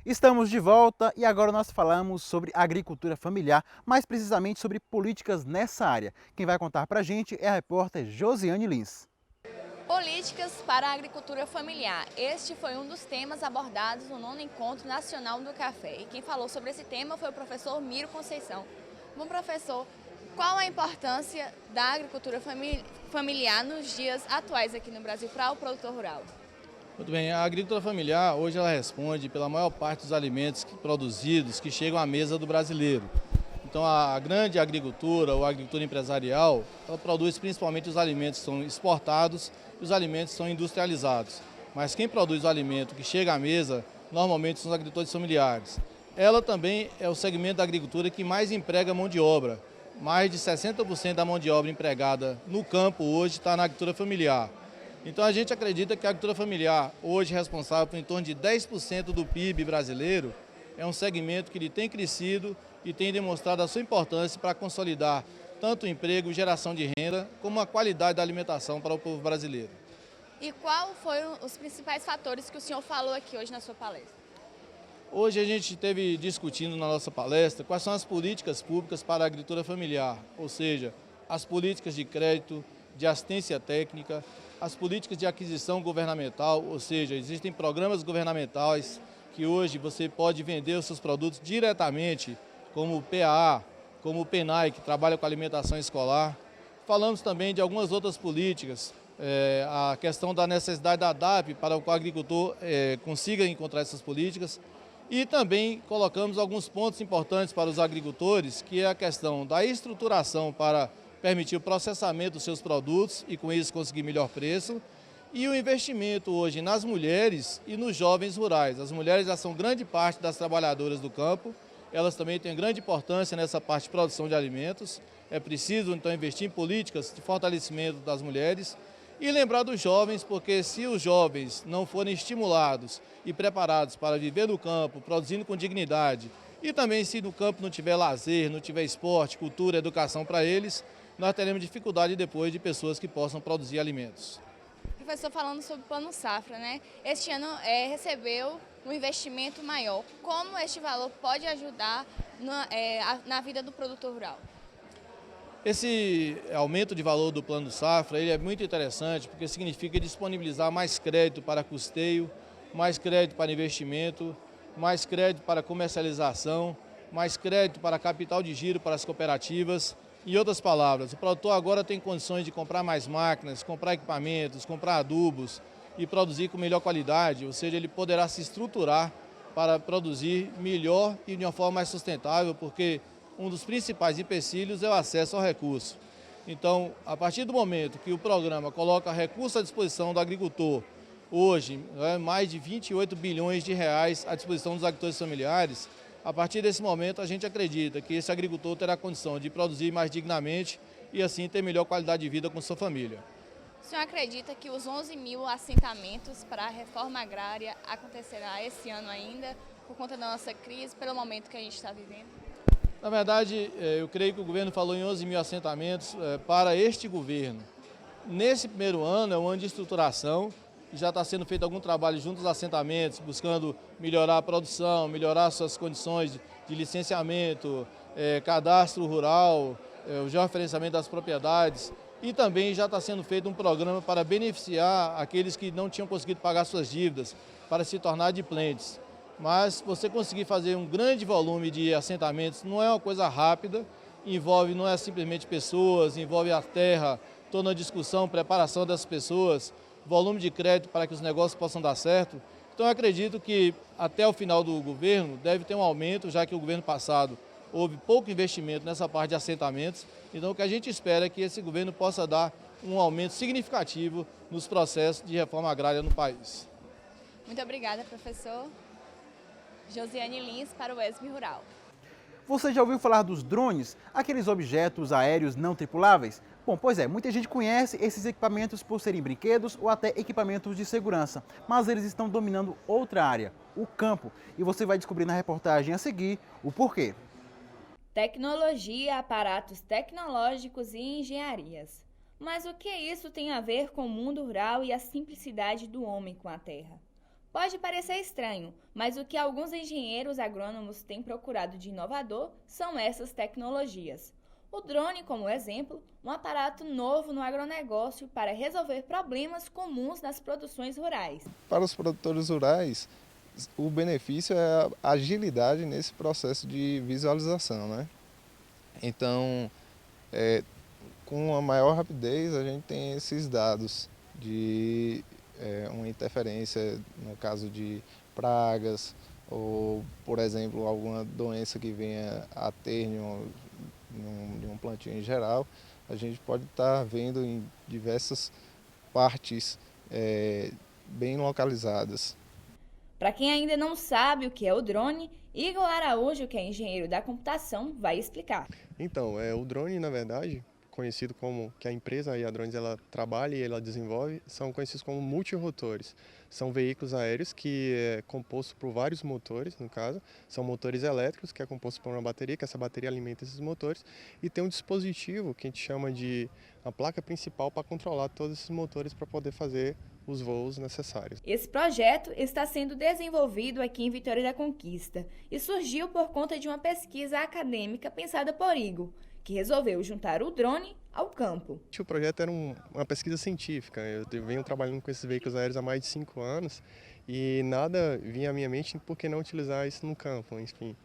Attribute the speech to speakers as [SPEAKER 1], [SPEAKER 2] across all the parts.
[SPEAKER 1] Estamos de volta e agora nós falamos sobre agricultura familiar, mais precisamente sobre políticas nessa área. Quem vai contar pra gente é a repórter Josiane Lins.
[SPEAKER 2] Políticas para a agricultura familiar. Este foi um dos temas abordados no 9º Encontro Nacional do Café. E quem falou sobre esse tema foi o professor Miro Conceição. Bom, professor, qual a importância da agricultura familiar nos dias atuais aqui no Brasil para o produtor rural?
[SPEAKER 3] Muito bem, a agricultura familiar hoje ela responde pela maior parte dos alimentos produzidos que chegam à mesa do brasileiro. Então a grande agricultura ou a agricultura empresarial, ela produz principalmente os alimentos que são exportados e os alimentos que são industrializados. Mas quem produz o alimento que chega à mesa, normalmente são os agricultores familiares. Ela também é o segmento da agricultura que mais emprega mão de obra. Mais de 60% da mão de obra empregada no campo hoje está na agricultura familiar. Então a gente acredita que a agricultura familiar, hoje responsável por em torno de 10% do PIB brasileiro, é um segmento que ele tem crescido e tem demonstrado a sua importância para consolidar tanto o emprego, geração de renda, como a qualidade da alimentação para o povo brasileiro.
[SPEAKER 2] E qual foram os principais fatores que o senhor falou aqui hoje na sua palestra?
[SPEAKER 3] Hoje a gente esteve discutindo na nossa palestra quais são as políticas públicas para a agricultura familiar, ou seja, as políticas de crédito, de assistência técnica, as políticas de aquisição governamental, ou seja, existem programas governamentais que hoje você pode vender os seus produtos diretamente, como o PAA, como o PENAI, que trabalha com alimentação escolar. Falamos também de algumas outras políticas, a questão da necessidade da DAP para que o agricultor consiga encontrar essas políticas. E também colocamos alguns pontos importantes para os agricultores, que é a questão da estruturação para permitir o processamento dos seus produtos e com isso conseguir melhor preço, e o investimento hoje nas mulheres e nos jovens rurais. As mulheres já são grande parte das trabalhadoras do campo, elas também têm grande importância nessa parte de produção de alimentos. É preciso então investir em políticas de fortalecimento das mulheres e lembrar dos jovens, porque se os jovens não forem estimulados e preparados para viver no campo, produzindo com dignidade, e também se no campo não tiver lazer, não tiver esporte, cultura, educação para eles, nós teremos dificuldade depois de pessoas que possam produzir alimentos.
[SPEAKER 2] Professor, falando sobre o Plano Safra, né? Este ano recebeu um investimento maior. Como este valor pode ajudar na vida do produtor rural?
[SPEAKER 3] Esse aumento de valor do Plano Safra ele é muito interessante porque significa disponibilizar mais crédito para custeio, mais crédito para investimento, mais crédito para comercialização, mais crédito para capital de giro para as cooperativas. Em outras palavras, o produtor agora tem condições de comprar mais máquinas, comprar equipamentos, comprar adubos e produzir com melhor qualidade, ou seja, ele poderá se estruturar para produzir melhor e de uma forma mais sustentável, porque um dos principais empecilhos é o acesso ao recurso. Então, a partir do momento que o programa coloca recurso à disposição do agricultor, hoje, mais de 28 bilhões de reais à disposição dos agricultores familiares, a partir desse momento, a gente acredita que esse agricultor terá condição de produzir mais dignamente e, assim, ter melhor qualidade de vida com sua família.
[SPEAKER 2] O senhor acredita que os 11 mil assentamentos para a reforma agrária acontecerá esse ano ainda, por conta da nossa crise, pelo momento que a gente está vivendo?
[SPEAKER 3] Na verdade, eu creio que o governo falou em 11 mil assentamentos para este governo. Nesse primeiro ano, é um ano de estruturação, já está sendo feito algum trabalho junto aos assentamentos, buscando melhorar a produção, melhorar suas condições de licenciamento, cadastro rural, o georreferenciamento das propriedades. E também já está sendo feito um programa para beneficiar aqueles que não tinham conseguido pagar suas dívidas, para se tornar adimplentes. Mas você conseguir fazer um grande volume de assentamentos não é uma coisa rápida, não é simplesmente pessoas, envolve a terra, toda a discussão, preparação das pessoas, volume de crédito para que os negócios possam dar certo. Então eu acredito que até o final do governo deve ter um aumento, já que o governo passado houve pouco investimento nessa parte de assentamentos. Então o que a gente espera é que esse governo possa dar um aumento significativo nos processos de reforma agrária no país.
[SPEAKER 2] Muito obrigada, professor. Josiane Lins para o ESB Rural.
[SPEAKER 1] Você já ouviu falar dos drones, aqueles objetos aéreos não tripuláveis? Bom, pois é, muita gente conhece esses equipamentos por serem brinquedos ou até equipamentos de segurança, mas eles estão dominando outra área, o campo, e você vai descobrir na reportagem a seguir o porquê.
[SPEAKER 4] Tecnologia, aparatos tecnológicos e engenharias.
[SPEAKER 2] Mas o que isso tem a ver com o mundo rural e a simplicidade do homem com a terra? Pode parecer estranho, mas o que alguns engenheiros agrônomos têm procurado de inovador são essas tecnologias. O drone, como exemplo, um aparato novo no agronegócio para resolver problemas comuns nas produções rurais.
[SPEAKER 4] Para os produtores rurais, o benefício é a agilidade nesse processo de visualização, né? Então, com a maior rapidez, a gente tem esses dados de uma interferência no caso de pragas ou, por exemplo, alguma doença que venha a ter em um plantio em geral. A gente pode estar vendo em diversas partes bem localizadas.
[SPEAKER 2] Para quem ainda não sabe o que é o drone, Igor Araújo, que é engenheiro da computação, vai explicar.
[SPEAKER 5] Então, o drone, na verdade, conhecido como que a empresa a Drones ela trabalha e ela desenvolve, são conhecidos como multirotores. São veículos aéreos que é composto por vários motores, no caso, são motores elétricos que é composto por uma bateria, que essa bateria alimenta esses motores, e tem um dispositivo que a gente chama de a placa principal para controlar todos esses motores para poder fazer os voos necessários.
[SPEAKER 2] Esse projeto está sendo desenvolvido aqui em Vitória da Conquista e surgiu por conta de uma pesquisa acadêmica pensada por Igor, que resolveu juntar o drone ao campo.
[SPEAKER 5] O projeto era uma pesquisa científica. Eu venho trabalhando com esses veículos aéreos há mais de 5 anos e nada vinha à minha mente por que não utilizar isso no campo, enfim.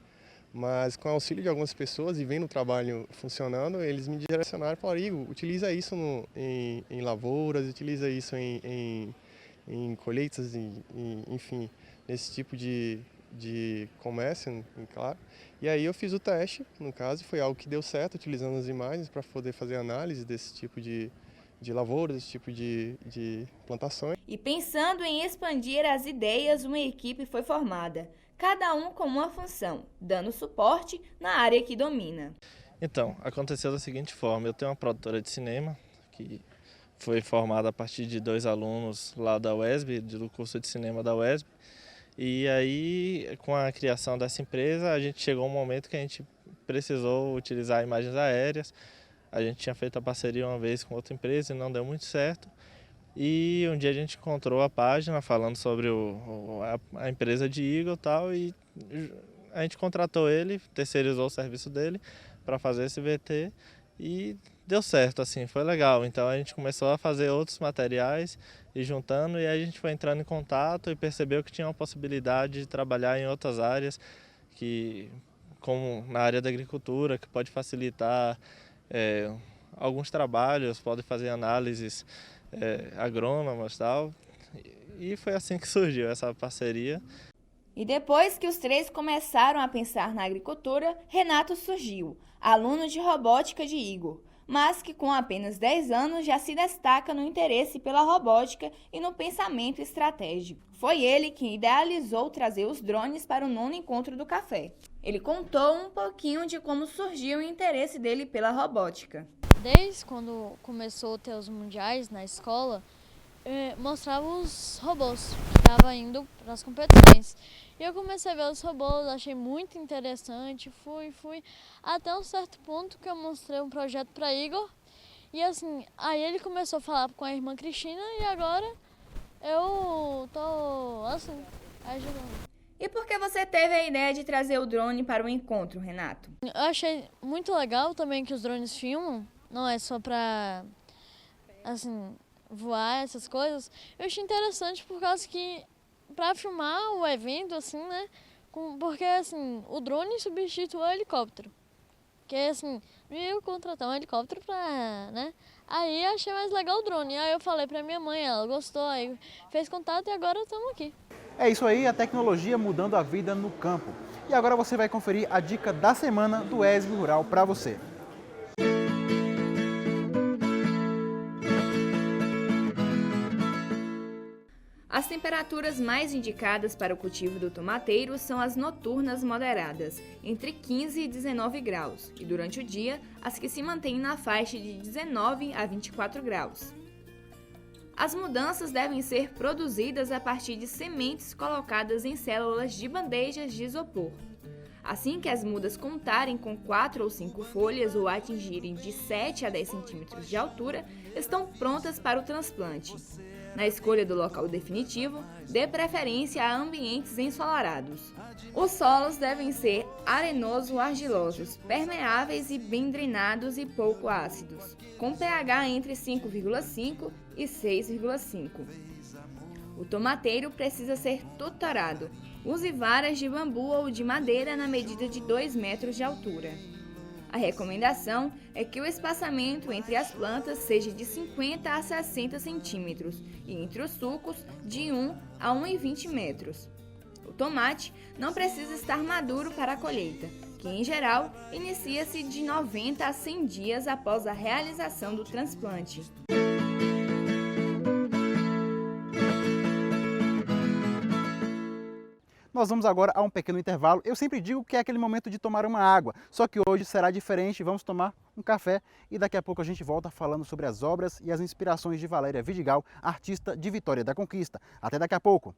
[SPEAKER 5] Mas com o auxílio de algumas pessoas e vendo o trabalho funcionando, eles me direcionaram e falaram: Igor, utiliza isso em lavouras, utiliza isso em colheitas, enfim, nesse tipo de comércio, claro. E aí eu fiz o teste, no caso, foi algo que deu certo, utilizando as imagens para poder fazer análise desse tipo de lavouras, desse tipo de plantações.
[SPEAKER 2] E pensando em expandir as ideias, uma equipe foi formada, cada um com uma função, dando suporte na área que domina.
[SPEAKER 6] Então, aconteceu da seguinte forma: eu tenho uma produtora de cinema que foi formada a partir de 2 alunos lá da UESB, do curso de cinema da UESB. E aí, com a criação dessa empresa, a gente chegou a um momento que a gente precisou utilizar imagens aéreas. A gente tinha feito a parceria uma vez com outra empresa e não deu muito certo. E um dia a gente encontrou a página falando sobre a empresa de Igor e tal, e a gente contratou ele, terceirizou o serviço dele para fazer esse VT e deu certo, assim, foi legal. Então a gente começou a fazer outros materiais e juntando, e aí a gente foi entrando em contato e percebeu que tinha uma possibilidade de trabalhar em outras áreas, como na área da agricultura, que pode facilitar alguns trabalhos, pode fazer análises agrônomas e tal. E foi assim que surgiu essa parceria.
[SPEAKER 2] E depois que os três começaram a pensar na agricultura, Renato surgiu, aluno de robótica de Igor, mas que com apenas 10 anos já se destaca no interesse pela robótica e no pensamento estratégico. Foi ele quem idealizou trazer os drones para o 9º encontro do café. Ele contou um pouquinho de como surgiu o interesse dele pela robótica.
[SPEAKER 7] Desde quando começou a ter os mundiais na escola, mostrava os robôs que estavam indo para as competições. E eu comecei a ver os robôs, achei muito interessante, fui até um certo ponto que eu mostrei um projeto para Igor. E assim, aí ele começou a falar com a irmã Cristina e agora eu tô assim, ajudando.
[SPEAKER 2] E por que você teve a ideia de trazer o drone para o encontro, Renato?
[SPEAKER 7] Eu achei muito legal também que os drones filmam, não é só para assim, voar, essas coisas. Eu achei interessante por causa que para filmar o evento, assim, né? Porque, assim, o drone substitui o helicóptero. Porque, assim, não ia contratar um helicóptero pra, né? Aí achei mais legal o drone. Aí eu falei pra minha mãe, ela gostou, aí fez contato e agora estamos aqui.
[SPEAKER 1] É isso aí, a tecnologia mudando a vida no campo. E agora você vai conferir a dica da semana do ESB Rural para você.
[SPEAKER 2] As temperaturas mais indicadas para o cultivo do tomateiro são as noturnas moderadas, entre 15 e 19 graus, e durante o dia, as que se mantêm na faixa de 19 a 24 graus. As mudanças devem ser produzidas a partir de sementes colocadas em células de bandejas de isopor. Assim que as mudas contarem com 4 ou 5 folhas ou atingirem de 7 a 10 centímetros de altura, estão prontas para o transplante. Na escolha do local definitivo, dê preferência a ambientes ensolarados. Os solos devem ser arenoso-argilosos, permeáveis e bem drenados e pouco ácidos, com pH entre 5,5 e 6,5. O tomateiro precisa ser tutorado. Use varas de bambu ou de madeira na medida de 2 metros de altura. A recomendação é que o espaçamento entre as plantas seja de 50 a 60 centímetros e entre os sulcos de 1 a 1,20 metros. O tomate não precisa estar maduro para a colheita, que em geral inicia-se de 90 a 100 dias após a realização do transplante.
[SPEAKER 1] Nós vamos agora a um pequeno intervalo. Eu sempre digo que é aquele momento de tomar uma água, só que hoje será diferente, vamos tomar um café e daqui a pouco a gente volta falando sobre as obras e as inspirações de Valéria Vidigal, artista de Vitória da Conquista. Até daqui a pouco!